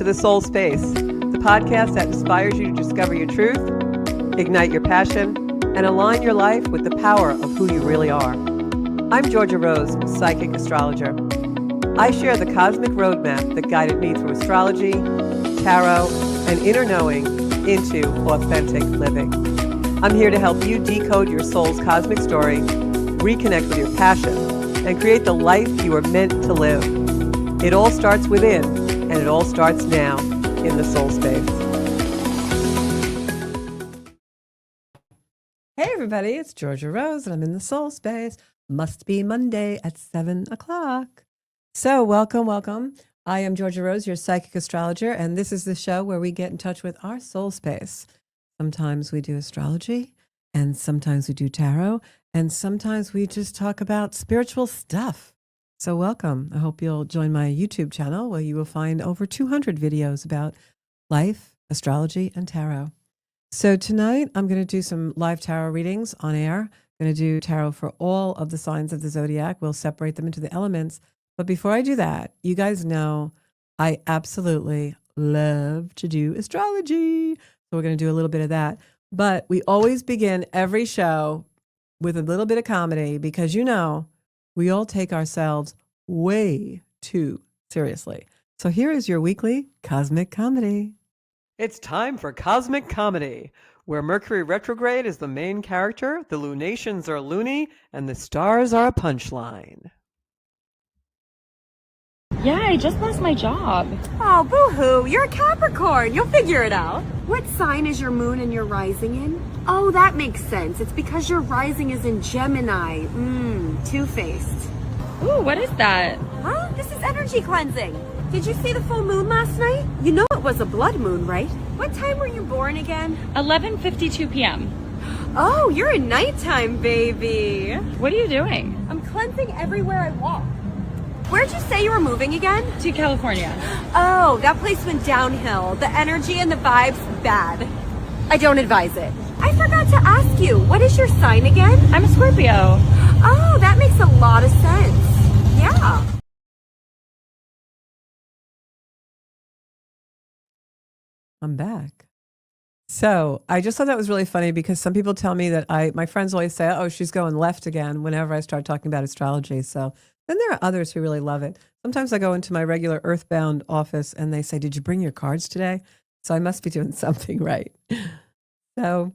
to The Soul Space, the podcast that inspires you to discover your truth, ignite your passion, and align your life with the power of who you really are. I'm Georgia Rose, psychic astrologer. I share the cosmic roadmap that guided me through astrology, tarot, and inner knowing into authentic living. I'm here to help you decode your soul's cosmic story, reconnect with your passion, and create the life you are meant to live. It all starts within, and it all starts now in the soul space. Hey everybody, it's Georgia Rose, and I'm in the soul space. Must be Monday at 7 o'clock. So welcome. I am Georgia Rose, your psychic astrologer, and this is the show where we get in touch with our soul space. Sometimes we do astrology, and sometimes we do tarot, and sometimes we just talk about spiritual stuff. So welcome. I hope you'll join my YouTube channel where you will find over 200 videos about life, astrology, and tarot. So tonight I'm going to do some live tarot readings on air. I'm going to do tarot for all of the signs of the zodiac. We'll separate them into the elements. But before I do that, you guys know I absolutely love to do astrology. So we're going to do a little bit of that. But we always begin every show with a little bit of comedy because, you know, we all take ourselves way too seriously. So here is your weekly Cosmic Comedy. It's time for Cosmic Comedy, where Mercury retrograde is the main character, the lunations are loony, and the stars are a punchline. Yeah, I just lost my job. Oh, boo-hoo. You're a Capricorn. You'll figure it out. What sign is your moon and your rising in? Oh, that makes sense. It's because your rising is in Gemini. Two-faced. Ooh, what is that? Huh? This is energy cleansing. Did you see the full moon last night? You know it was a blood moon, right? What time were you born again? 11:52 p.m. Oh, you're in nighttime, baby. What are you doing? I'm cleansing everywhere I walk. Where'd you say you were moving again? To California. Oh, that place went downhill. The energy and the vibes, bad. I don't advise it. I forgot to ask you, what is your sign again? I'm a Scorpio. Oh, that makes a lot of sense. Yeah. I'm back. So I just thought that was really funny because some people tell me that my friends always say, oh, she's going left again whenever I start talking about astrology. So then there are others who really love it. Sometimes I go into my regular earthbound office and they say, did you bring your cards today? So I must be doing something right. So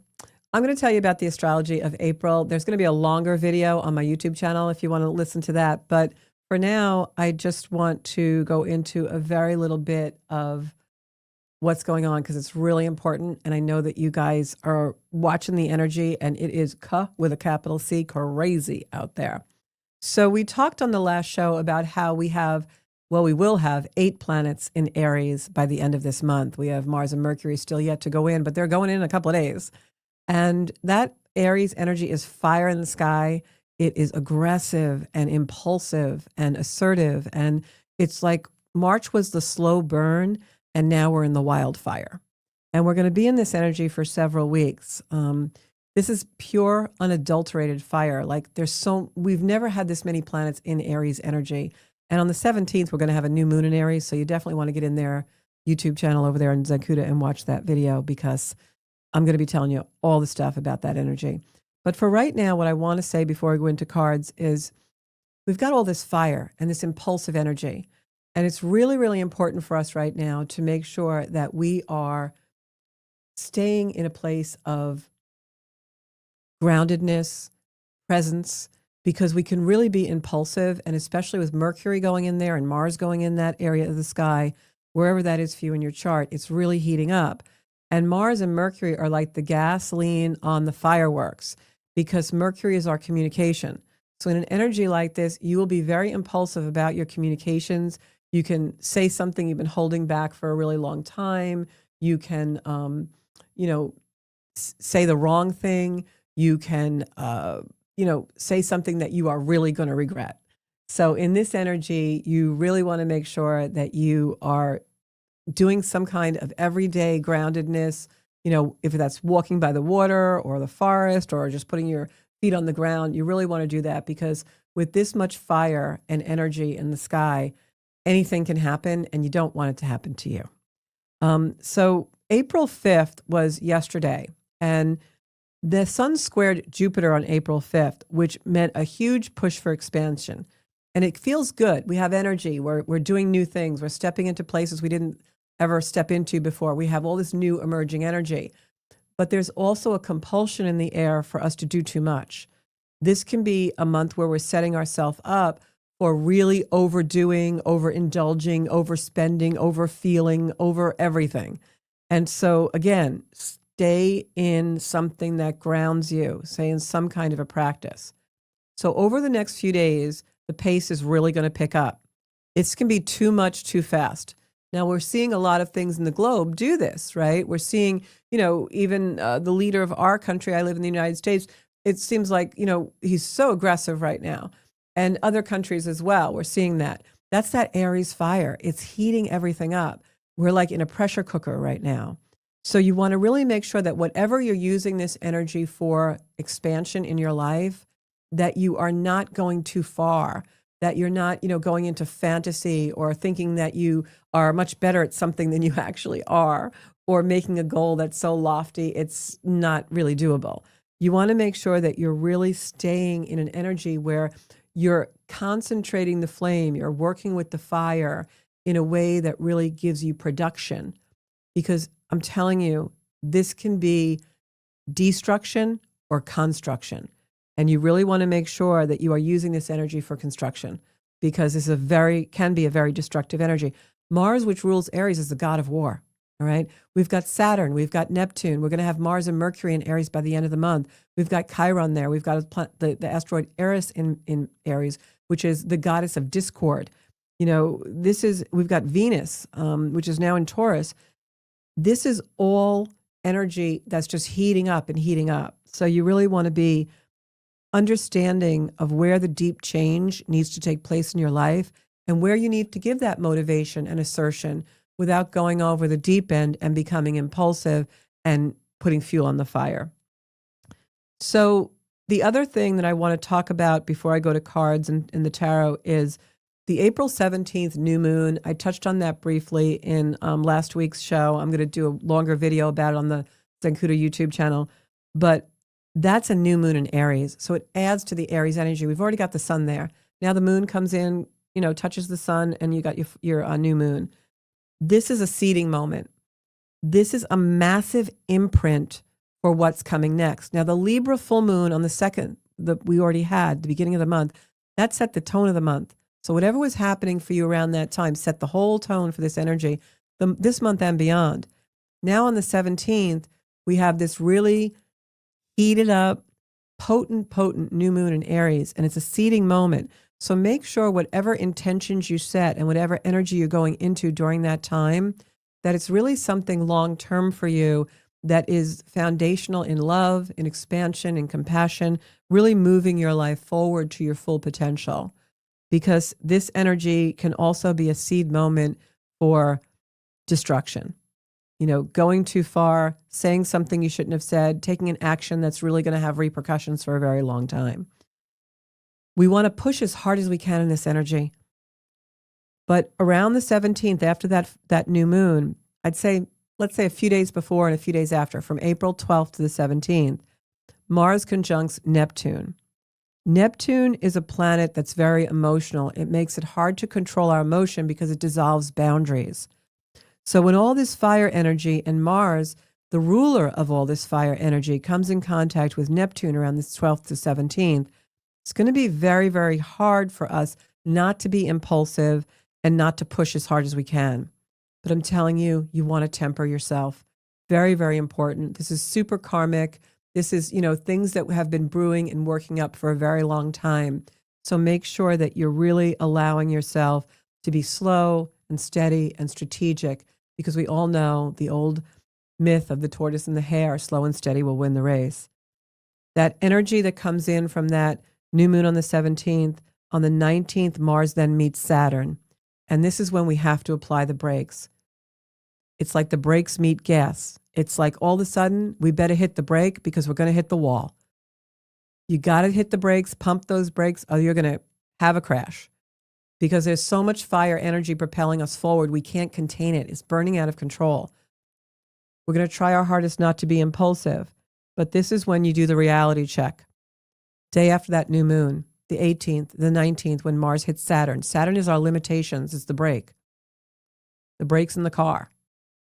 I'm going to tell you about the astrology of April. There's going to be a longer video on my YouTube channel if you want to listen to that. But for now, I just want to go into a very little bit of what's going on because it's really important. And I know that you guys are watching the energy and it is with a capital C, crazy out there. So we talked on the last show about how we will have 8 planets in Aries by the end of this month. We have Mars and Mercury still yet to go in, but they're going in a couple of days. And that Aries energy is fire in the sky. It is aggressive and impulsive and assertive. And it's like March was the slow burn, and now we're in the wildfire. And we're going to be in this energy for several weeks. This is pure, unadulterated fire. Like we've never had this many planets in Aries energy. And on the 17th, we're going to have a new moon in Aries. So you definitely want to get in their YouTube channel over there in Zakuta and watch that video because I'm going to be telling you all the stuff about that energy. But for right now, what I want to say before we go into cards is we've got all this fire and this impulsive energy. And it's really, really important for us right now to make sure that we are staying in a place of groundedness, presence, because we can really be impulsive. And especially with Mercury going in there and Mars going in that area of the sky, wherever that is for you in your chart, it's really heating up. And Mars and Mercury are like the gasoline on the fireworks because Mercury is our communication. So in an energy like this, you will be very impulsive about your communications. You can say something you've been holding back for a really long time. You can, say the wrong thing. You can, say something that you are really going to regret. So in this energy, you really want to make sure that you are doing some kind of everyday groundedness, if that's walking by the water or the forest or just putting your feet on the ground, you really want to do that because with this much fire and energy in the sky, anything can happen and you don't want it to happen to you. So April 5th was yesterday, and the sun squared Jupiter on April 5th, which meant a huge push for expansion. And it feels good. We have energy. We're doing new things. We're stepping into places we didn't ever step into before. We have all this new emerging energy. But there's also a compulsion in the air for us to do too much. This can be a month where we're setting ourselves up for really overdoing, overindulging, overspending, overfeeling, over everything. And so, again, stay in something that grounds you, say in some kind of a practice. So, over the next few days, the pace is really going to pick up. It's going to be too much too fast. Now, we're seeing a lot of things in the globe do this, right? We're seeing, even the leader of our country, I live in the United States, it seems like, he's so aggressive right now. And other countries as well, we're seeing that. That's that Aries fire. It's heating everything up. We're like in a pressure cooker right now. So you want to really make sure that whatever you're using this energy for expansion in your life, that you are not going too far, that you're not, going into fantasy or thinking that you are much better at something than you actually are, or making a goal that's so lofty it's not really doable. You want to make sure that you're really staying in an energy where you're concentrating the flame, you're working with the fire in a way that really gives you production. Because I'm telling you, this can be destruction or construction. And you really want to make sure that you are using this energy for construction, because this can be a very destructive energy. Mars, which rules Aries, is the god of war. All right. We've got Saturn. We've got Neptune. We're going to have Mars and Mercury in Aries by the end of the month. We've got Chiron there. We've got the asteroid Eris in Aries, which is the goddess of discord. We've got Venus, which is now in Taurus. This is all energy that's just heating up and heating up. So you really want to be understanding of where the deep change needs to take place in your life and where you need to give that motivation and assertion without going over the deep end and becoming impulsive and putting fuel on the fire. So the other thing that I want to talk about before I go to cards and the tarot is the April 17th new moon. I touched on that briefly in last week's show. I'm going to do a longer video about it on the Zenkuda YouTube channel. But that's a new moon in Aries. So it adds to the Aries energy. We've already got the sun there. Now the moon comes in, touches the sun, and you got your new moon. This is a seeding moment. This is a massive imprint for what's coming next. Now, the Libra full moon on the 2nd that we already had, the beginning of the month, that set the tone of the month. So whatever was happening for you around that time set the whole tone for this energy this month and beyond. Now on the 17th, we have this really heated up, potent new moon in Aries, and it's a seeding moment. So make sure whatever intentions you set and whatever energy you're going into during that time, that it's really something long-term for you that is foundational in love, in expansion, in compassion, really moving your life forward to your full potential. Because this energy can also be a seed moment for destruction. Going too far, saying something you shouldn't have said, taking an action that's really going to have repercussions for a very long time. We want to push as hard as we can in this energy. But around the 17th, after that new moon, let's say a few days before and a few days after, from April 12th to the 17th, Mars conjuncts Neptune. Neptune is a planet that's very emotional. It makes it hard to control our emotion because it dissolves boundaries. So when all this fire energy and Mars, the ruler of all this fire energy, comes in contact with Neptune around the 12th to 17th, it's going to be very, very hard for us not to be impulsive and not to push as hard as we can. But I'm telling you, you want to temper yourself. Very, very important. This is super karmic. This is, things that have been brewing and working up for a very long time. So make sure that you're really allowing yourself to be slow and steady and strategic, because we all know the old myth of the tortoise and the hare, slow and steady will win the race. That energy that comes in from that new moon on the 17th, on the 19th, Mars then meets Saturn. And this is when we have to apply the brakes. It's like the brakes meet gas. It's like all of a sudden, we better hit the brake because we're going to hit the wall. You got to hit the brakes, pump those brakes, or you're going to have a crash. because there's so much fire energy propelling us forward. We can't contain it. It's burning out of control. We're going to try our hardest not to be impulsive, but this is when you do the reality check. Day after that new moon, the 18th, the 19th, when Mars hits Saturn. Saturn is our limitations. It's the brake. The brakes in the car.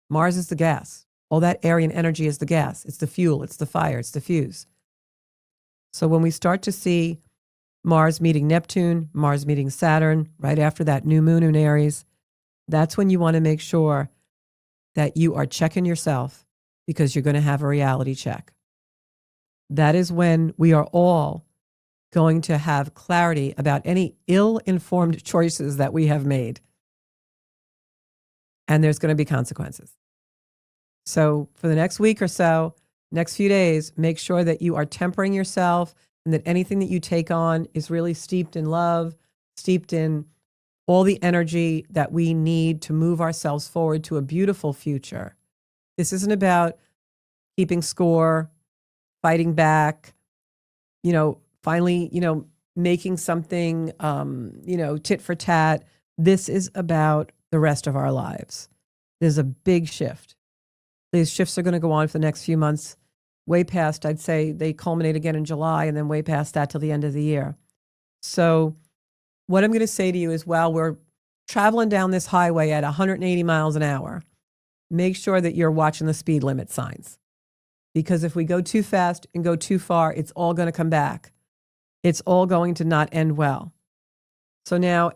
Mars is the gas. All that Aryan energy is the gas. It's the fuel. It's the fire. It's the fuse. So when we start to see Mars meeting Neptune, Mars meeting Saturn, right after that new moon in Aries, that's when you want to make sure that you are checking yourself, because you're going to have a reality check. That is when we are all going to have clarity about any ill-informed choices that we have made. And there's going to be consequences. So for the next week or so, next few days, make sure that you are tempering yourself and that anything that you take on is really steeped in love, steeped in all the energy that we need to move ourselves forward to a beautiful future. This isn't about keeping score, fighting back, finally, making something, tit for tat. This is about the rest of our lives. There's a big shift. These shifts are going to go on for the next few months, way past, I'd say they culminate again in July, and then way past that till the end of the year. So what I'm going to say to you is, while we're traveling down this highway at 180 miles an hour, make sure that you're watching the speed limit signs. Because if we go too fast and go too far, it's all going to come back. It's all going to not end well. So now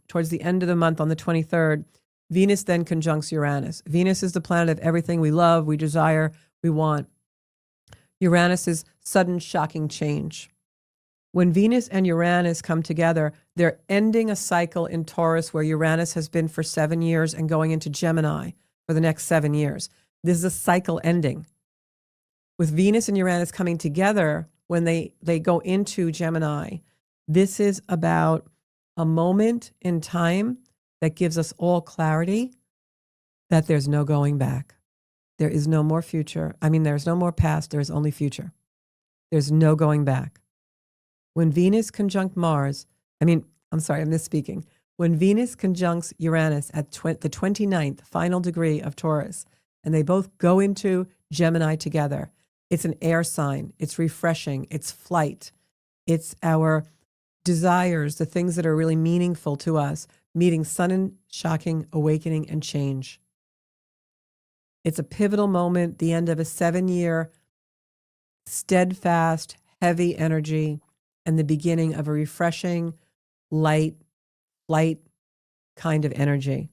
towards the end of the month on the 23rd, Venus then conjuncts Uranus. Venus is the planet of everything we love, we desire, we want. Uranus is sudden, shocking change. When Venus and Uranus come together, they're ending a cycle in Taurus where Uranus has been for 7 years and going into Gemini for the next 7 years. This is a cycle ending. With Venus and Uranus coming together, when they go into Gemini, this is about a moment in time that gives us all clarity that there's no going back. There is no more future. There's no more past. There's only future. There's no going back. When Venus conjunct Mars, I'm misspeaking. When Venus conjuncts Uranus at the 29th final degree of Taurus, and they both go into Gemini together, it's an air sign. It's refreshing. It's flight. It's our desires, the things that are really meaningful to us, meeting sudden, shocking, awakening, and change. It's a pivotal moment, the end of a 7-year, steadfast, heavy energy, and the beginning of a refreshing, light, flight kind of energy.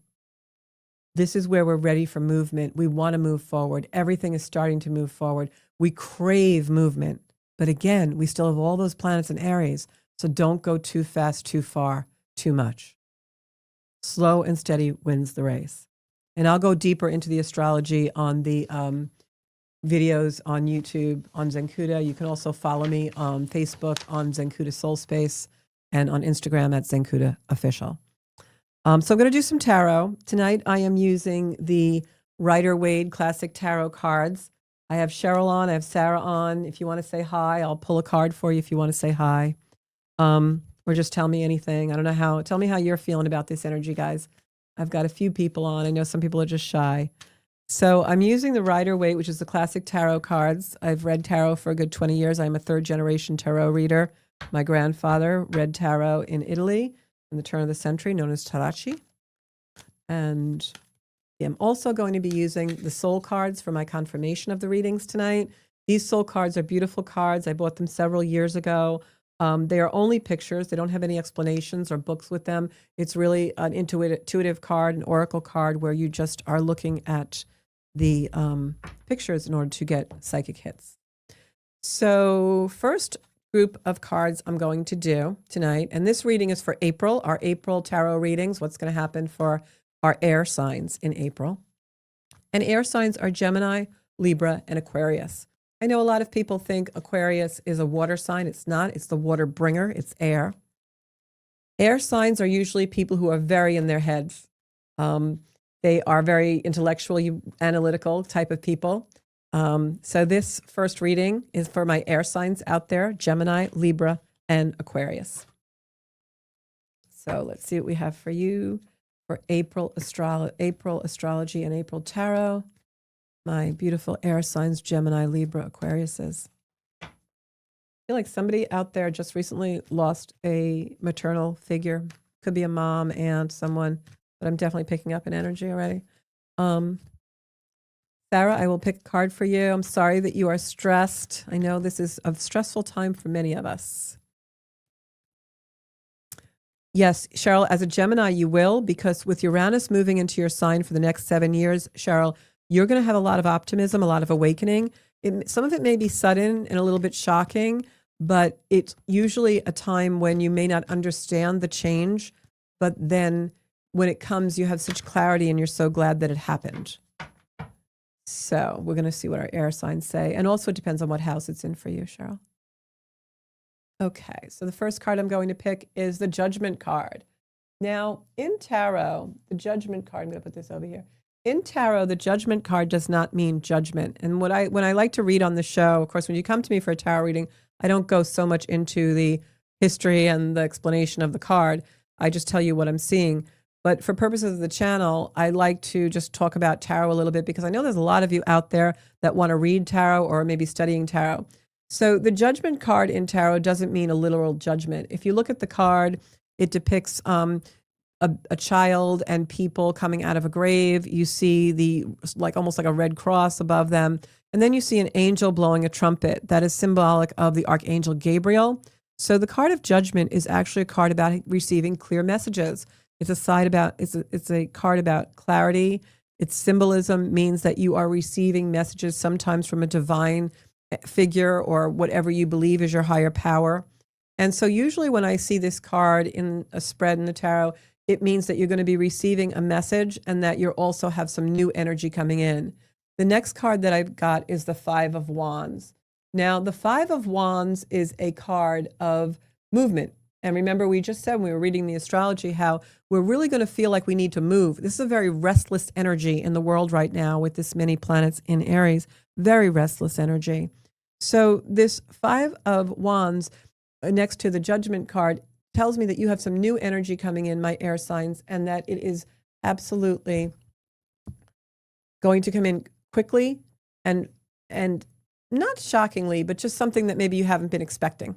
This is where we're ready for movement. We want to move forward. Everything is starting to move forward. We crave movement. But again, we still have all those planets in Aries. So don't go too fast, too far, too much. Slow and steady wins the race. And I'll go deeper into the astrology on the videos on YouTube, on Zenkuda. You can also follow me on Facebook on Zenkuda Soul Space and on Instagram at Zenkuda Official. So I'm going to do some tarot. Tonight I am using the Rider-Waite Classic Tarot cards. I have Cheryl on, I have Sarah on. If you want to say hi, I'll pull a card for you if you want to say hi. Or just tell me anything. I don't know tell me how you're feeling about this energy, guys. I've got a few people on. I know some people are just shy. So I'm using the Rider-Waite, which is the classic tarot cards. I've read tarot for a good 20 years. I'm a third-generation tarot reader. My grandfather read tarot in Italy in the turn of the century, known as Tarocchi. And I'm also going to be using the soul cards for my confirmation of the readings tonight. These soul cards are beautiful cards. I bought them several years ago. They are only pictures. They don't have any explanations or books with them. It's really an intuitive card, an oracle card, where you just are looking at the pictures in order to get psychic hits. So first group of cards I'm going to do tonight, and this reading is for April, our April tarot readings, what's going to happen for our air signs in April. And air signs are Gemini, Libra, and Aquarius. I know a lot of people think Aquarius is a water sign. It's not. It's the water bringer. It's air. Air signs are usually people who are very in their heads. They are very intellectually analytical type of people. So this first reading is for my air signs out there, Gemini, Libra, and Aquarius. So let's see what we have for you for April astrology and April tarot. My beautiful air signs, Gemini, Libra, Aquariuses. I feel like somebody out there just recently lost a maternal figure. Could be a mom, aunt, someone, but I'm definitely picking up an energy already. Sarah, I will pick a card for you. I'm sorry that you are stressed. I know this is a stressful time for many of us. Yes, Cheryl, as a Gemini, you will, because with Uranus moving into your sign for the next 7 years, Cheryl, you're going to have a lot of optimism, a lot of awakening. Some of it may be sudden and a little bit shocking, but it's usually a time when you may not understand the change, but then when it comes, you have such clarity and you're so glad that it happened. So we're going to see what our air signs say. And also it depends on what house it's in for you, Cheryl. Okay, so the first card I'm going to pick is the Judgment card. Now, in tarot, the Judgment card, I'm going to put this over here. In tarot, the Judgment card does not mean judgment. And when I like to read on the show, of course, when you come to me for a tarot reading, I don't go so much into the history and the explanation of the card. I just tell you what I'm seeing. But for purposes of the channel, I like to just talk about tarot a little bit because I know there's a lot of you out there that want to read tarot or maybe studying tarot. So the Judgment card in tarot doesn't mean a literal judgment. If you look at the card, it depicts a child and people coming out of a grave. You see almost like a red cross above them. And then you see an angel blowing a trumpet. That is symbolic of the Archangel Gabriel. So the card of Judgment is actually a card about receiving clear messages. It's a card about clarity. Its symbolism means that you are receiving messages sometimes from a divine figure or whatever you believe is your higher power. And so usually when I see this card in a spread in the tarot, it means that you're going to be receiving a message and that you also have some new energy coming in. The next card that I've got is the Five of Wands. Now, the Five of Wands is a card of movement. And remember, we just said when we were reading the astrology how we're really going to feel like we need to move. This is a very restless energy in the world right now with this many planets in Aries, very restless energy. So this Five of Wands next to the Judgment card tells me that you have some new energy coming in, my air signs, and that it is absolutely going to come in quickly and not shockingly, but just something that maybe you haven't been expecting.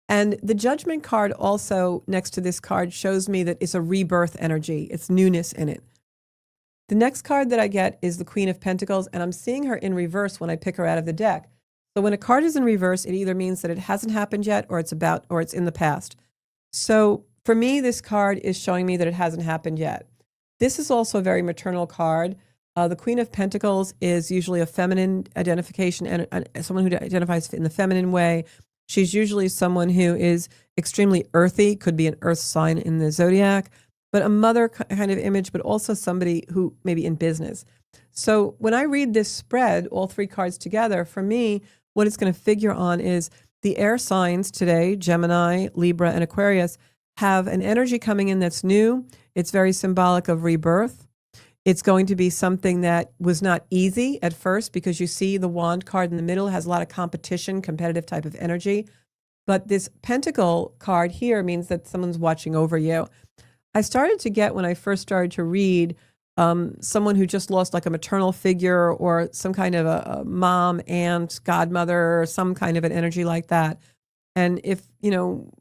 And the Judgment card also next to this card shows me that it's a rebirth energy. It's newness in it. The next card that I get is the Queen of Pentacles, and I'm seeing her in reverse when I pick her out of the deck. So when a card is in reverse, it either means that it hasn't happened yet or it's in the past. So for me, this card is showing me that it hasn't happened yet. This is also a very maternal card. The Queen of Pentacles is usually a feminine identification and someone who identifies in the feminine way. She's usually someone who is extremely earthy, could be an earth sign in the zodiac, but a mother kind of image, but also somebody who may be in business. So when I read this spread, all three cards together, for me, what it's going to figure on is the air signs today, Gemini, Libra, and Aquarius, have an energy coming in that's new. It's very symbolic of rebirth. It's going to be something that was not easy at first because you see the wand card in the middle has a lot of competition, competitive type of energy. But this pentacle card here means that someone's watching over you. I started to get, when I first started to read, someone who just lost like a maternal figure or some kind of a mom, aunt, godmother, or some kind of an energy like that. And if,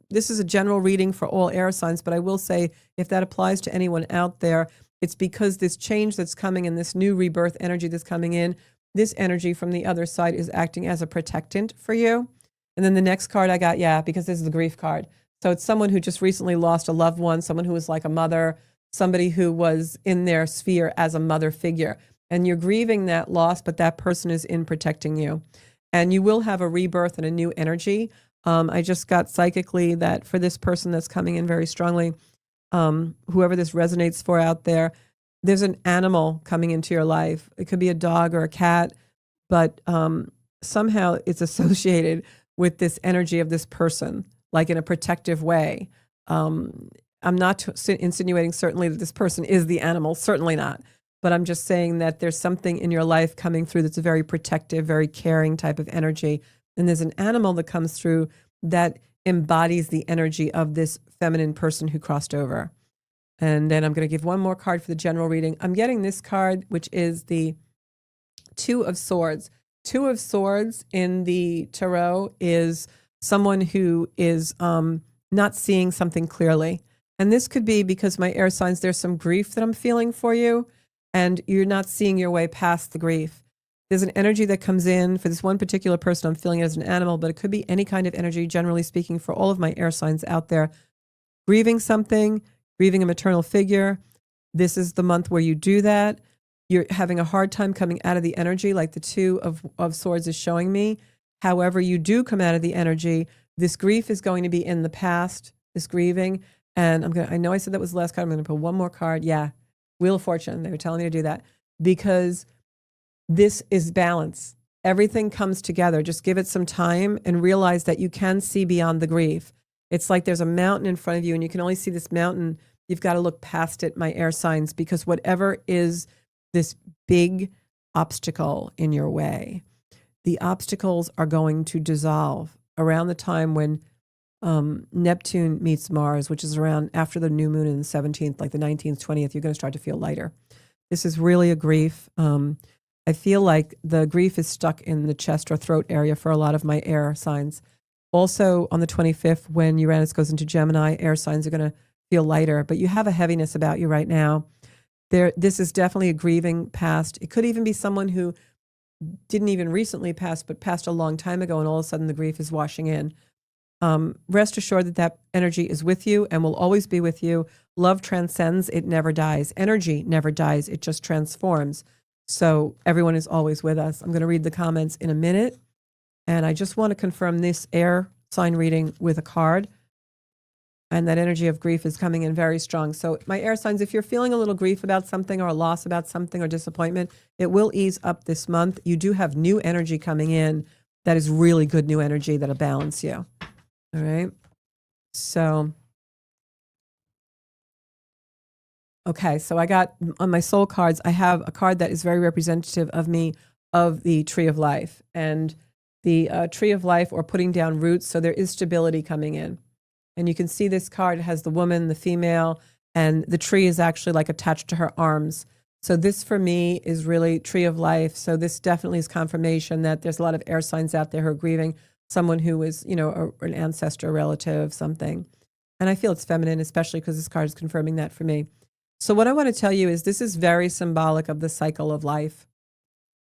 this is a general reading for all air signs, but I will say if that applies to anyone out there, it's because this change that's coming and this new rebirth energy that's coming in, this energy from the other side is acting as a protectant for you. And then the next card I got, because this is the grief card. So it's someone who just recently lost a loved one, someone who was like a mother, somebody who was in their sphere as a mother figure. And you're grieving that loss, but that person is in protecting you. And you will have a rebirth and a new energy. I just got psychically that for this person that's coming in very strongly, whoever this resonates for out there, there's an animal coming into your life. It could be a dog or a cat, but somehow it's associated with this energy of this person, like in a protective way. I'm not insinuating certainly that this person is the animal, certainly not. But I'm just saying that there's something in your life coming through that's a very protective, very caring type of energy. And there's an animal that comes through that embodies the energy of this feminine person who crossed over. And then I'm going to give one more card for the general reading. I'm getting this card, which is the Two of Swords. Two of Swords in the tarot is someone who is not seeing something clearly. And this could be because my air signs, there's some grief that I'm feeling for you, and you're not seeing your way past the grief. There's an energy that comes in for this one particular person. I'm feeling it as an animal, but it could be any kind of energy, generally speaking, for all of my air signs out there. Grieving something, grieving a maternal figure. This is the month where you do that. You're having a hard time coming out of the energy, like the Two of Swords is showing me. However, you do come out of the energy. This grief is going to be in the past, this grieving. And I know I said that was the last card. I'm going to put one more card. Yeah. Wheel of Fortune. They were telling me to do that because this is balance. Everything comes together. Just give it some time and realize that you can see beyond the grief. It's like there's a mountain in front of you and you can only see this mountain. You've got to look past it, my air signs, because whatever is this big obstacle in your way, the obstacles are going to dissolve around the time when Neptune meets Mars, which is around after the new moon in the 17th, like the 19th, 20th, you're going to start to feel lighter. This is really a grief. I feel like the grief is stuck in the chest or throat area for a lot of my air signs. Also on the 25th, when Uranus goes into Gemini, air signs are going to feel lighter, but you have a heaviness about you right now. This is definitely a grieving past. It could even be someone who didn't even recently pass, but passed a long time ago, and all of a sudden the grief is washing in. Rest assured that energy is with you and will always be with you. Love transcends. It never dies. Energy never dies. It just transforms. So everyone is always with us. I'm going to read the comments in a minute. And I just want to confirm this air sign reading with a card. And that energy of grief is coming in very strong. So my air signs, if you're feeling a little grief about something or a loss about something or disappointment, it will ease up this month. You do have new energy coming in that is really good new energy that'll balance you. All right. So, okay. So I got on my soul cards, I have a card that is very representative of me, of the Tree of Life. And the Tree of Life, or putting down roots. So there is stability coming in. And you can see this card has the woman, the female, and the tree is actually like attached to her arms. So this for me is really Tree of Life. So this definitely is confirmation that there's a lot of air signs out there who are grieving someone who is, you know, an ancestor, relative, something. And I feel it's feminine, especially because this card is confirming that for me. So what I want to tell you is this is very symbolic of the cycle of life.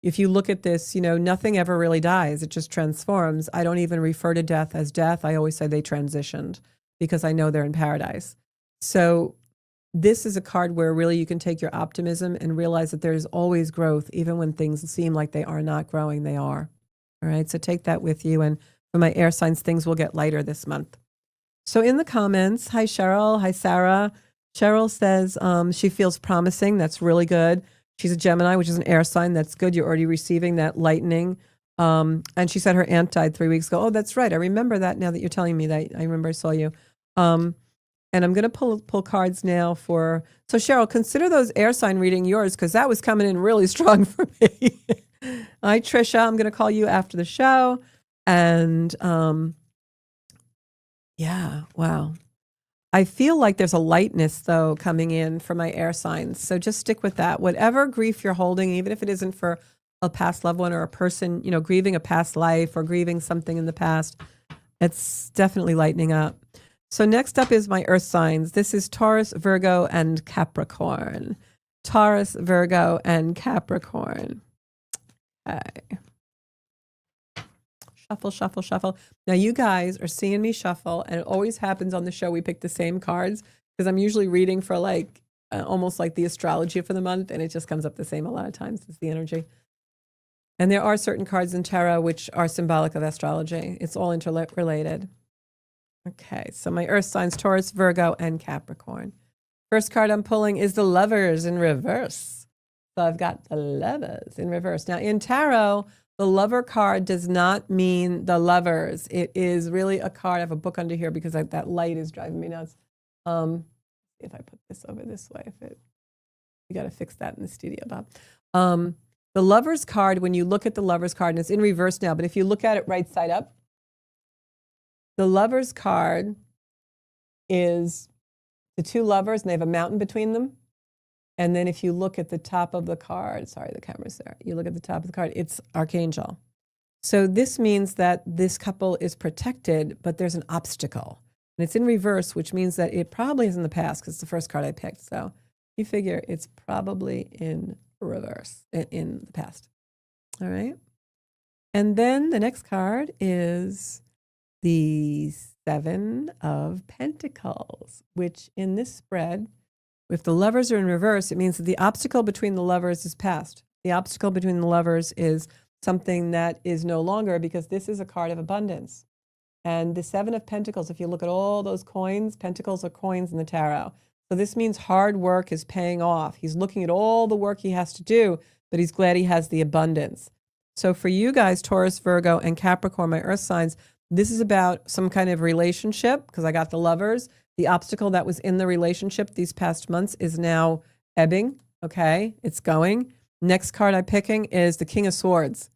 If you look at this, you know, nothing ever really dies. It just transforms. I don't even refer to death as death. I always say they transitioned because I know they're in paradise. So this is a card where really you can take your optimism and realize that there's always growth, even when things seem like they are not growing, they are. All right, so take that with you. And for my air signs, things will get lighter this month. So in the comments, hi Cheryl, hi Sarah. Cheryl says she feels promising. That's really good. She's a Gemini, which is an air sign. That's good. You're already receiving that lightning. And she said her aunt died 3 weeks ago. Oh, that's right. I remember that now that you're telling me that. I remember I saw you. And I'm going to pull cards now for... So Cheryl, consider those air sign reading yours because that was coming in really strong for me. Hi, Trisha. I'm going to call you after the show. And yeah, wow. I feel like there's a lightness, though, coming in for my air signs. So just stick with that. Whatever grief you're holding, even if it isn't for a past loved one or a person, you know, grieving a past life or grieving something in the past, it's definitely lightening up. So next up is my earth signs. This is Taurus, Virgo, and Capricorn. Taurus, Virgo, and Capricorn. Okay. Shuffle, shuffle, shuffle. Now you guys are seeing me shuffle, and it always happens on the show. We pick the same cards because I'm usually reading for like almost like the astrology for the month, and it just comes up the same a lot of times. It's the energy. And there are certain cards in tarot which are symbolic of astrology. It's all interrelated. Okay, so my earth signs, Taurus, Virgo, and Capricorn. First card I'm pulling is the Lovers in reverse. So I've got the Lovers in reverse. Now in tarot, the Lover card does not mean the lovers. It is really a card. I have a book under here because that light is driving me nuts. If I put this over this way, you got to fix that in the studio, Bob. The Lovers card, when you look at the Lovers card, and it's in reverse now, but if you look at it right side up, the Lovers card is the two lovers, and they have a mountain between them. And then if you look at the top of the card, sorry, the camera's there. You look at the top of the card, it's Archangel. So this means that this couple is protected, but there's an obstacle. And it's in reverse, which means that it probably is in the past because it's the first card I picked. So you figure it's probably in reverse, in the past. All right. And then the next card is the Seven of Pentacles, which in this spread, if the lovers are in reverse, it means that the obstacle between the lovers is past. The obstacle between the lovers is something that is no longer, because this is a card of abundance. And the Seven of Pentacles, if you look at all those coins, pentacles are coins in the tarot. So this means hard work is paying off. He's looking at all the work he has to do, but he's glad he has the abundance. So for you guys, Taurus, Virgo, and Capricorn, my earth signs, this is about some kind of relationship, because I got the lovers. The obstacle that was in the relationship these past months is now ebbing. Okay, it's going. Next card I'm picking is the King of Swords.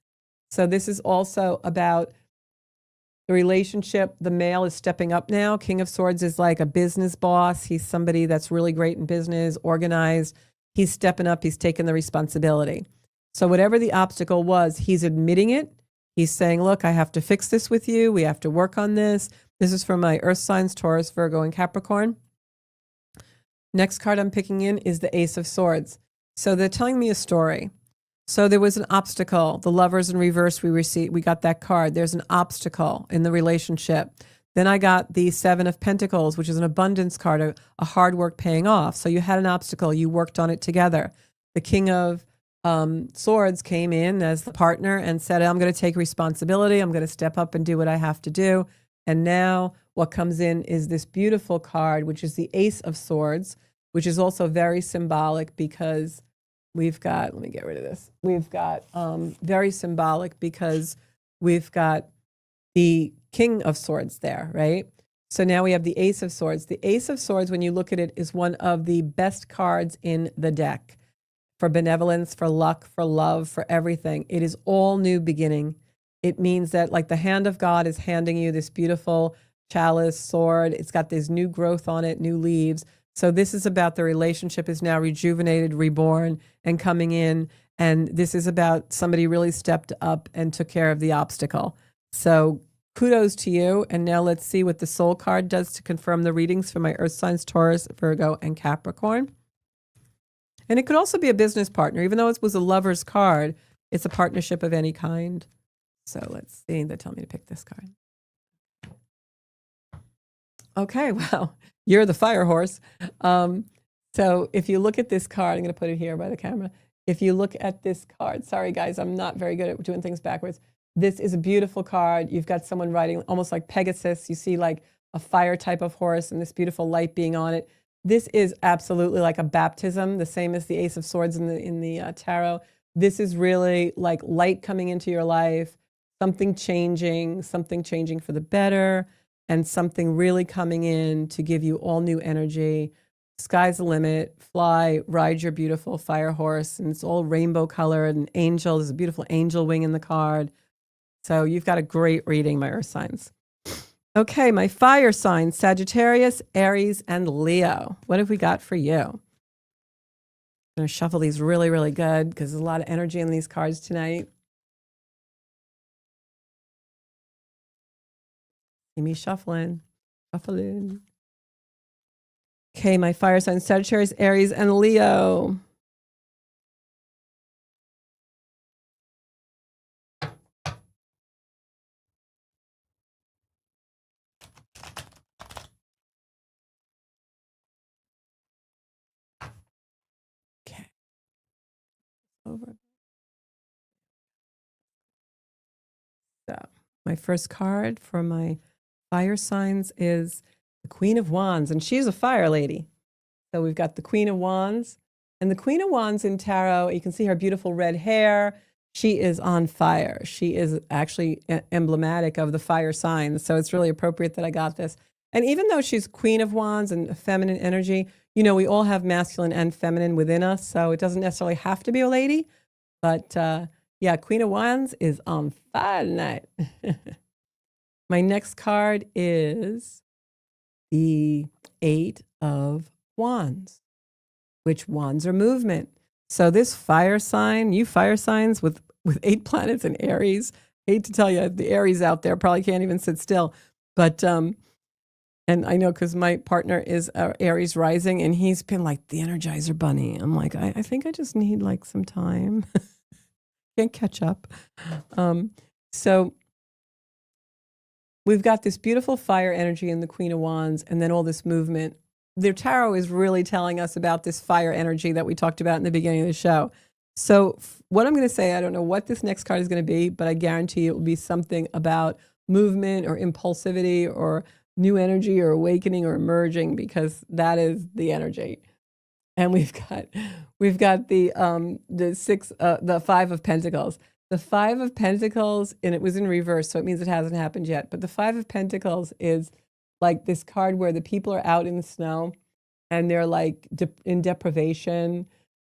So this is also about the relationship. The male is stepping up now. King of Swords is like a business boss. He's somebody that's really great in business, organized. He's stepping up. He's taking the responsibility. So whatever the obstacle was, he's admitting it. He's saying, look, I have to fix this with you. We have to work on this. This is for my earth signs, Taurus, Virgo, and Capricorn. Next card I'm picking in is the Ace of Swords. So they're telling me a story. So there was an obstacle. The lovers in reverse, we got that card. There's an obstacle in the relationship. Then I got the Seven of Pentacles, which is an abundance card, a hard work paying off. So you had an obstacle. You worked on it together. The King of Swords came in as the partner and said, I'm going to take responsibility. I'm going to step up and do what I have to do. And now what comes in is this beautiful card, which is the Ace of Swords, which is also very symbolic because we've got, let me get rid of this. We've got very symbolic because we've got the King of Swords there, right? So now we have the Ace of Swords. The Ace of Swords, when you look at it, is one of the best cards in the deck for benevolence, for luck, for love, for everything. It is all new beginning. It means that like the hand of God is handing you this beautiful chalice sword. It's got this new growth on it, new leaves. So this is about the relationship is now rejuvenated, reborn, and coming in. And this is about somebody really stepped up and took care of the obstacle. So kudos to you. And now let's see what the soul card does to confirm the readings for my earth signs, Taurus, Virgo, and Capricorn. And it could also be a business partner. Even though it was a lover's card, it's a partnership of any kind. So let's see. They tell me to pick this card. Okay, well, you're the fire horse. So if you look at this card, I'm going to put it here by the camera. If you look at this card, sorry guys, I'm not very good at doing things backwards. This is a beautiful card. You've got someone riding almost like Pegasus. You see like a fire type of horse and this beautiful light being on it. This is absolutely like a baptism, the same as the Ace of Swords in the tarot. This is really like light coming into your life, something changing for the better, and something really coming in to give you all new energy. Sky's the limit. Fly, ride your beautiful fire horse, and it's all rainbow colored. And angel, there's a beautiful angel wing in the card. So you've got a great reading, my earth signs. Okay, my fire signs, Sagittarius, Aries, and Leo. What have we got for you? I'm going to shuffle these really, really good because there's a lot of energy in these cards tonight. See me shuffling. Okay, my fire signs, Sagittarius, Aries, and Leo. Okay. Over. So my first card for my fire signs is the Queen of Wands, and she's a fire lady. So we've got the Queen of Wands, and the Queen of Wands in tarot, you can see her beautiful red hair. She is on fire. She is actually emblematic of the fire signs. So it's really appropriate that I got this. And even though she's Queen of Wands and feminine energy, you know, we all have masculine and feminine within us. So it doesn't necessarily have to be a lady, but yeah, Queen of Wands is on fire tonight. My next card is the 8 of Wands, which wands are movement. So this fire sign, you fire signs with 8 planets in Aries, hate to tell you, the Aries out there probably can't even sit still. But, and I know because my partner is Aries rising, and he's been like the Energizer Bunny. I'm like, I think I just need like some time. Can't catch up. So we've got this beautiful fire energy in the Queen of Wands, and then all this movement. Their tarot is really telling us about this fire energy that we talked about in the beginning of the show. So what I'm going to say, I don't know what this next card is going to be, but I guarantee it will be something about movement or impulsivity or new energy or awakening or emerging, because that is the energy. And we've got the 5 of Pentacles. The 5 of Pentacles, and it was in reverse, so it means it hasn't happened yet. But the 5 of Pentacles is like this card where the people are out in the snow and they're like in deprivation,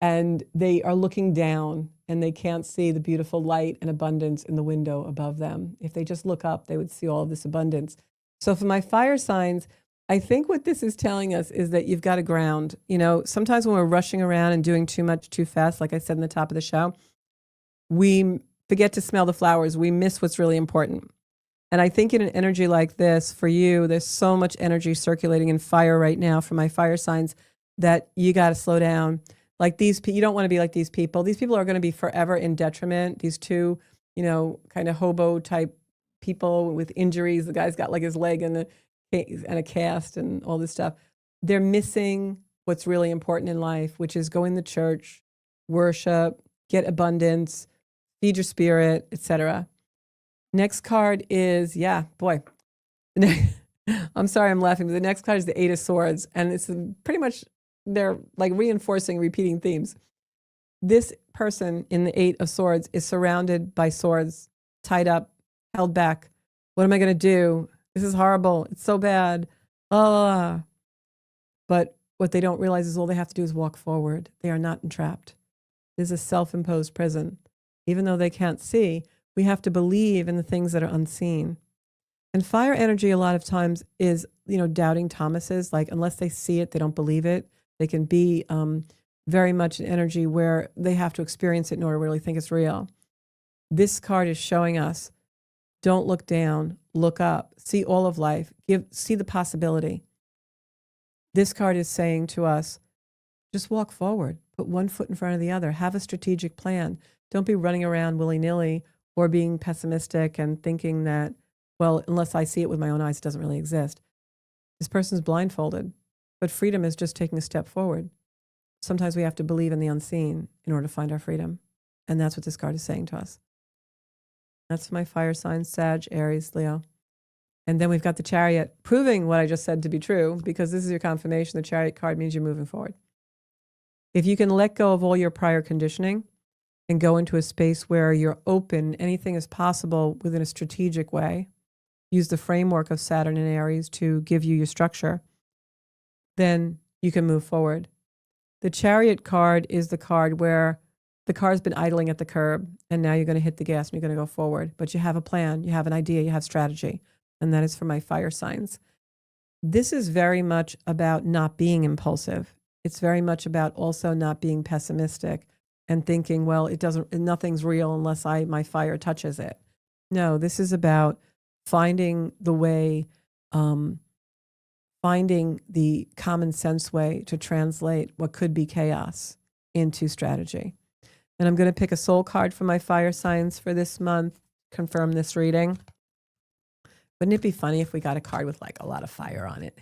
and they are looking down and they can't see the beautiful light and abundance in the window above them. If they just look up, they would see all of this abundance. So for my fire signs, I think what this is telling us is that you've got to ground. You know, sometimes when we're rushing around and doing too much too fast, like I said in the top of the show, we forget to smell the flowers. We miss what's really important. And I think in an energy like this, for you, there's so much energy circulating in fire right now for my fire signs that you got to slow down. Like you don't want to be like these people. These people are going to be forever in detriment. These two, you know, kind of hobo type people with injuries. The guy's got like his leg and a cast and all this stuff. They're missing what's really important in life, which is going to church, worship, get abundance, feed your spirit, etc. Next card is, I'm sorry I'm laughing, but the next card is the 8 of Swords, and it's pretty much, they're like reinforcing repeating themes. This person in the 8 of Swords is surrounded by swords, tied up, held back. What am I going to do? This is horrible. It's so bad. But what they don't realize is all they have to do is walk forward. They are not entrapped. This is a self-imposed prison. Even though they can't see, we have to believe in the things that are unseen. And fire energy a lot of times is, you know, doubting Thomases. Like, unless they see it, they don't believe it. They can be very much an energy where they have to experience it in order to really think it's real. This card is showing us, don't look down, look up, see all of life, see the possibility. This card is saying to us, just walk forward, put one foot in front of the other, have a strategic plan. Don't be running around willy-nilly or being pessimistic and thinking that, well, unless I see it with my own eyes, it doesn't really exist. This person's blindfolded, but freedom is just taking a step forward. Sometimes we have to believe in the unseen in order to find our freedom. And that's what this card is saying to us. That's my fire signs, Sag, Aries, Leo. And then we've got the Chariot, proving what I just said to be true, because this is your confirmation. The Chariot card means you're moving forward. If you can let go of all your prior conditioning and go into a space where you're open, anything is possible within a strategic way, use the framework of Saturn and Aries to give you your structure, then you can move forward. The Chariot card is the card where the car's been idling at the curb, and now you're going to hit the gas and you're going to go forward. But you have a plan, you have an idea, you have strategy. And that is for my fire signs. This is very much about not being impulsive. It's very much about also not being pessimistic and thinking, well, nothing's real unless my fire touches it. No, this is about finding the way, finding the common sense way to translate what could be chaos into strategy. And I'm going to pick a soul card for my fire signs for this month, confirm this reading. Wouldn't it be funny if we got a card with like a lot of fire on it?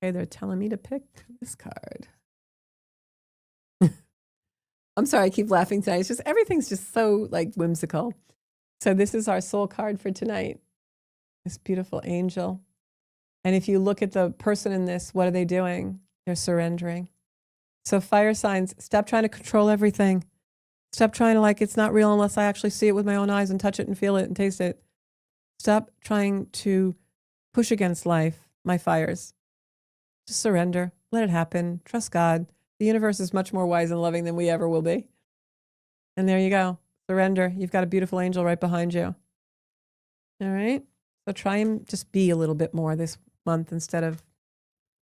Okay, they're telling me to pick this card. I'm sorry, I keep laughing tonight. It's just, everything's just so like whimsical. So this is our soul card for tonight. This beautiful angel. And if you look at the person in this, what are they doing? They're surrendering. So fire signs, stop trying to control everything. Stop trying to it's not real unless I actually see it with my own eyes and touch it and feel it and taste it. Stop trying to push against life, my fires. Just surrender. Let it happen. Trust God. The universe is much more wise and loving than we ever will be. And there you go. Surrender. You've got a beautiful angel right behind you. All right. So try and just be a little bit more this month instead of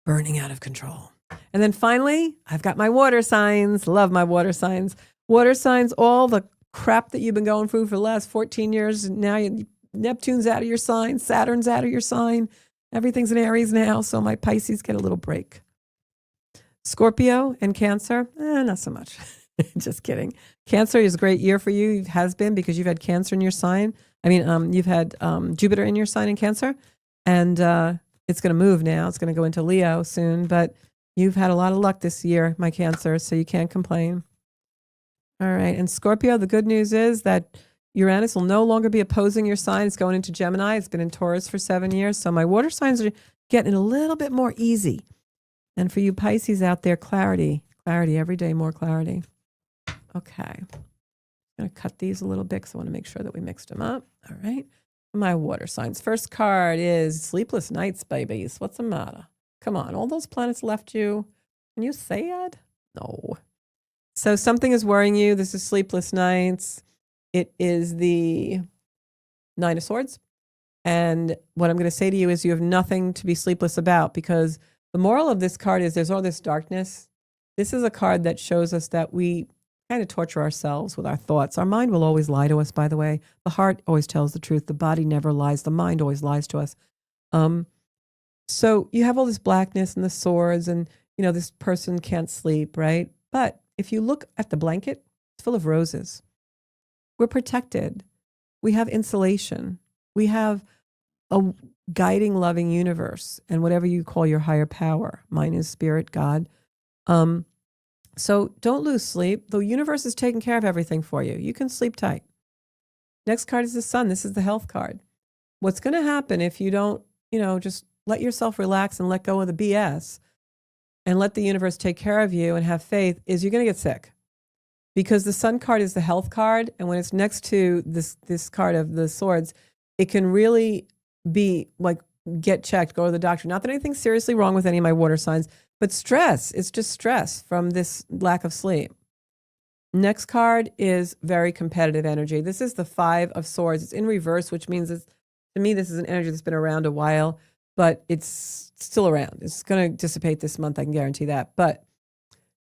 burning out of control. And then finally, I've got my water signs. Love my water signs. Water signs, all the crap that you've been going through for the last 14 years. Now Neptune's out of your sign. Saturn's out of your sign. Everything's in Aries now. So my Pisces get a little break. Scorpio and Cancer, not so much. Just kidding. Cancer is a great year for you. It has been because you've had Cancer in your sign. You've had Jupiter in your sign in Cancer, and it's going to move now. It's going to go into Leo soon, but you've had a lot of luck this year, my Cancer, so you can't complain. All right. And Scorpio, the good news is that Uranus will no longer be opposing your sign. It's going into Gemini. It's been in Taurus for 7 years. So my water signs are getting a little bit more easy. And for you Pisces out there, clarity, every day, more clarity. Okay. I'm going to cut these a little bit because I want to make sure that we mixed them up. All right. My water signs. First card is sleepless nights, babies. What's the matter? Come on. All those planets left you. Can you sad? No. So something is worrying you. This is sleepless nights. It is the Nine of Swords. And what I'm going to say to you is you have nothing to be sleepless about, because the moral of this card is there's all this darkness. This is a card that shows us that we kind of torture ourselves with our thoughts. Our mind will always lie to us, by the way. The heart always tells the truth. The body never lies. The mind always lies to us. So you have all this blackness and the swords, and this person can't sleep, right? But if you look at the blanket, it's full of roses. We're protected. We have insulation. We have a guiding, loving universe, and whatever you call your higher power. Mine is spirit, God. So don't lose sleep. The universe is taking care of everything for you. You can sleep tight. Next card is the Sun. This is the health card. What's going to happen if you don't, just let yourself relax and let go of the BS and let the universe take care of you and have faith, is you're going to get sick. Because the Sun card is the health card, and when it's next to this card of the swords, it can really be like, get checked, go to the doctor. Not that anything's seriously wrong with any of my water signs, but stress. It's just stress from this lack of sleep. Next card is very competitive energy. This is the Five of Swords. It's in reverse, which means to me, this is an energy that's been around a while, but it's still around. It's going to dissipate this month, I can guarantee that. But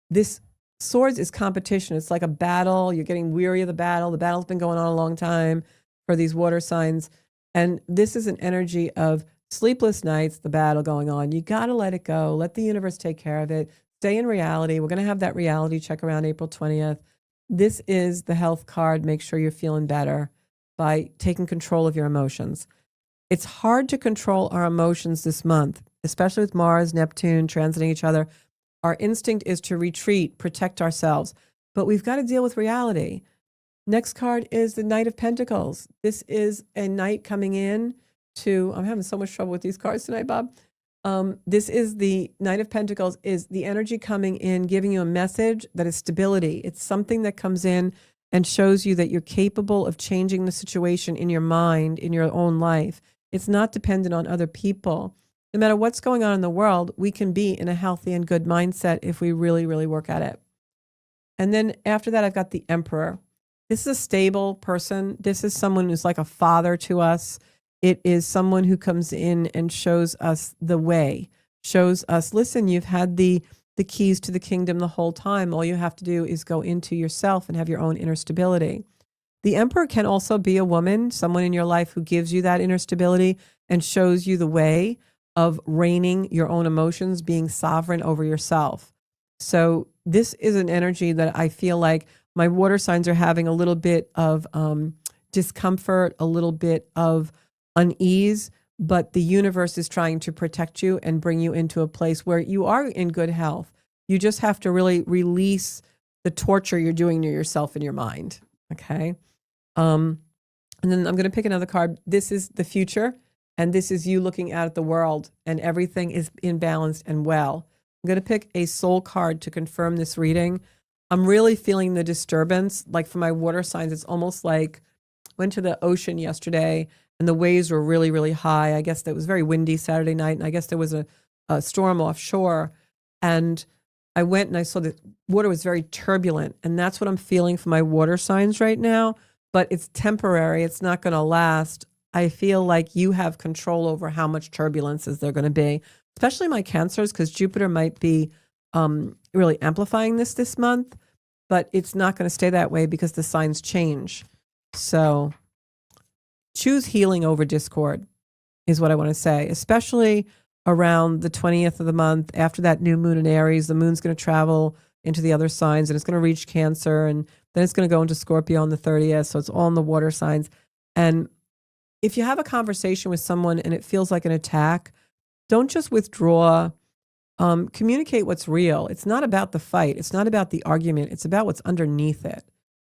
this swords is competition. It's like a battle. You're getting weary of the battle. The battle's been going on a long time for these water signs. And this is an energy of sleepless nights, the battle going on. You got to let it go. Let the universe take care of it. Stay in reality. We're going to have that reality check around April 20th. This is the health card. Make sure you're feeling better by taking control of your emotions. It's hard to control our emotions this month, especially with Mars, Neptune transiting each other. Our instinct is to retreat, protect ourselves, but we've got to deal with reality. Next card is the Knight of Pentacles. This is a knight coming in to, I'm having so much trouble with these cards tonight, Bob. This is the Knight of Pentacles, is the energy coming in, giving you a message that is stability. It's something that comes in and shows you that you're capable of changing the situation in your mind, in your own life. It's not dependent on other people. No matter what's going on in the world, we can be in a healthy and good mindset if we really, really work at it. And then after that, I've got the Emperor. This is a stable person. This is someone who's like a father to us. It is someone who comes in and shows us the way, shows us, listen, you've had the keys to the kingdom the whole time. All you have to do is go into yourself and have your own inner stability. The Emperor can also be a woman, someone in your life who gives you that inner stability and shows you the way of reigning your own emotions, being sovereign over yourself. So this is an energy that I feel like my water signs are having a little bit of discomfort, a little bit of unease, but the universe is trying to protect you and bring you into a place where you are in good health. You just have to really release the torture you're doing to yourself in your mind. Okay. And then I'm going to pick another card. This is the future. And this is you looking out at the world and everything is in balance and well. I'm going to pick a soul card to confirm this reading. I'm really feeling the disturbance. Like for my water signs, it's almost like went to the ocean yesterday and the waves were really, really high. I guess that was very windy Saturday night. And I guess there was a storm offshore. And I went and I saw the water was very turbulent. And that's what I'm feeling for my water signs right now. but it's temporary. It's not going to last. I feel like you have control over how much turbulences they're going to be, especially my Cancers, because Jupiter might be really amplifying this month, but it's not going to stay that way because the signs change. So choose healing over discord is what I want to say, especially around the 20th of the month. After that new moon in Aries, the moon's going to travel into the other signs and it's going to reach Cancer, and then it's going to go into Scorpio on the 30th. So it's all in the water signs. And if you have a conversation with someone and it feels like an attack, don't just withdraw. Communicate what's real. It's not about the fight. It's not about the argument. It's about what's underneath it.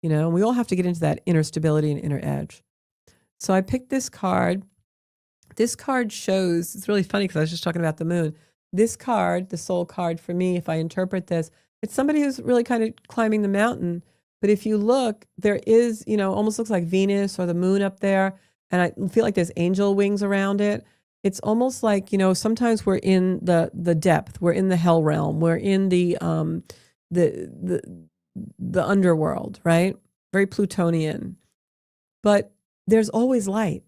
You know, we all have to get into that inner stability and inner edge. So I picked this card. This card shows, it's really funny because I was just talking about the moon. This card, the soul card for me, if I interpret this, it's somebody who's really kind of climbing the mountain. But if you look, there is, you know, almost looks like Venus or the moon up there. And I feel like there's angel wings around it. It's almost like, you know, sometimes we're in the depth, we're in the hell realm, we're in the underworld, right? Very Plutonian. But there's always light,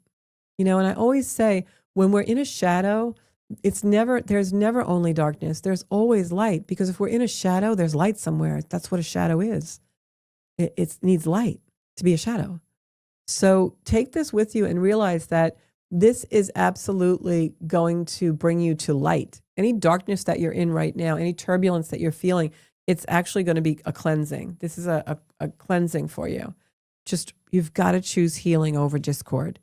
you know, and I always say when we're in a shadow, there's never only darkness. There's always light, because if we're in a shadow, there's light somewhere. That's what a shadow is. It needs light to be a shadow. So take this with you and realize that this is absolutely going to bring you to light. Any darkness that you're in right now, any turbulence that you're feeling, it's actually going to be a cleansing. This is a cleansing for you. Just, you've got to choose healing over discord.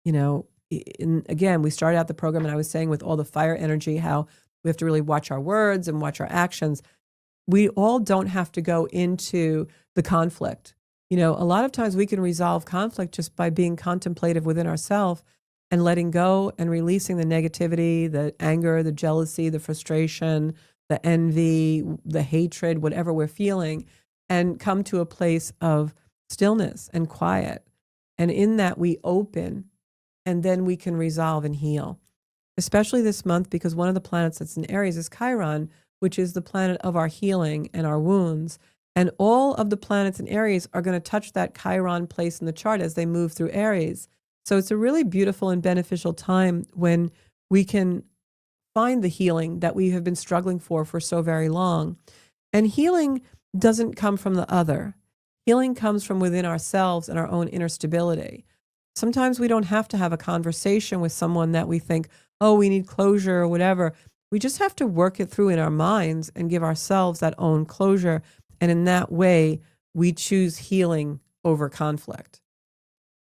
You know, again, we started out the program and I was saying with all the fire energy, how we have to really watch our words and watch our actions. We all don't have to go into the conflict. You know, a lot of times we can resolve conflict just by being contemplative within ourselves and letting go and releasing the negativity, the anger, the jealousy, the frustration, the envy, the hatred, whatever we're feeling, and come to a place of stillness and quiet. And in that we open, and then we can resolve and heal. Especially this month, because one of the planets that's in Aries is Chiron, which is the planet of our healing and our wounds. And all of the planets in Aries are going to touch that Chiron place in the chart as they move through Aries. So it's a really beautiful and beneficial time when we can find the healing that we have been struggling for so very long. And healing doesn't come from the other. Healing comes from within ourselves and our own inner stability. Sometimes we don't have to have a conversation with someone that we think, oh, we need closure or whatever. We just have to work it through in our minds and give ourselves that own closure. And in that way, we choose healing over conflict.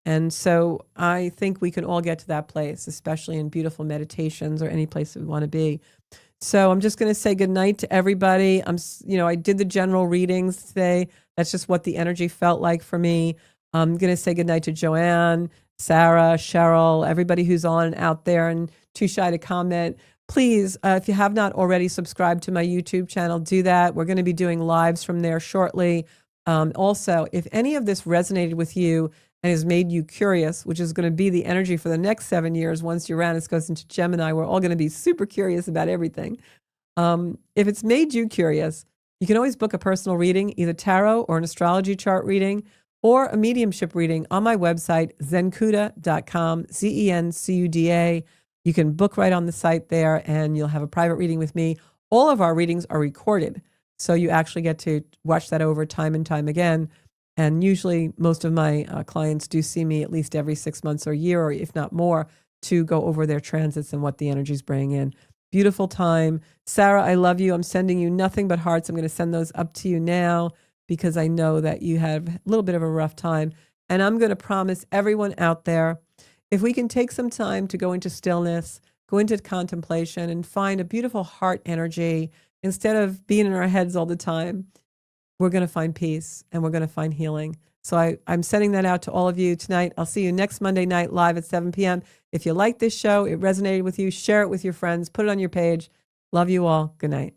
And so I think we can all get to that place, especially in beautiful meditations or any place that we want to be. So I'm just going to say goodnight to everybody. I did the general readings today. That's just what the energy felt like for me. I'm going to say goodnight to Joanne, Sarah, Cheryl, everybody who's on and out there and too shy to comment. Please, if you have not already subscribed to my YouTube channel, do that. We're going to be doing lives from there shortly. Also, if any of this resonated with you and has made you curious, which is going to be the energy for the next 7 years, once Uranus goes into Gemini, we're all going to be super curious about everything. If it's made you curious, you can always book a personal reading, either tarot or an astrology chart reading, or a mediumship reading on my website, zencuda.com, Zencuda. You can book right on the site there and you'll have a private reading with me. All of our readings are recorded, so you actually get to watch that over time and time again. And usually most of my clients do see me at least every 6 months or a year, or if not more, to go over their transits and what the energy's bringing in. Beautiful time. Sarah, I love you. I'm sending you nothing but hearts. I'm going to send those up to you now because I know that you have a little bit of a rough time. And I'm going to promise everyone out there, if we can take some time to go into stillness, go into contemplation, and find a beautiful heart energy instead of being in our heads all the time, we're going to find peace and we're going to find healing. So I'm sending that out to all of you tonight. I'll see you next Monday night live at 7 p.m. If you like this show, it resonated with you, share it with your friends, put it on your page. Love you all. Good night.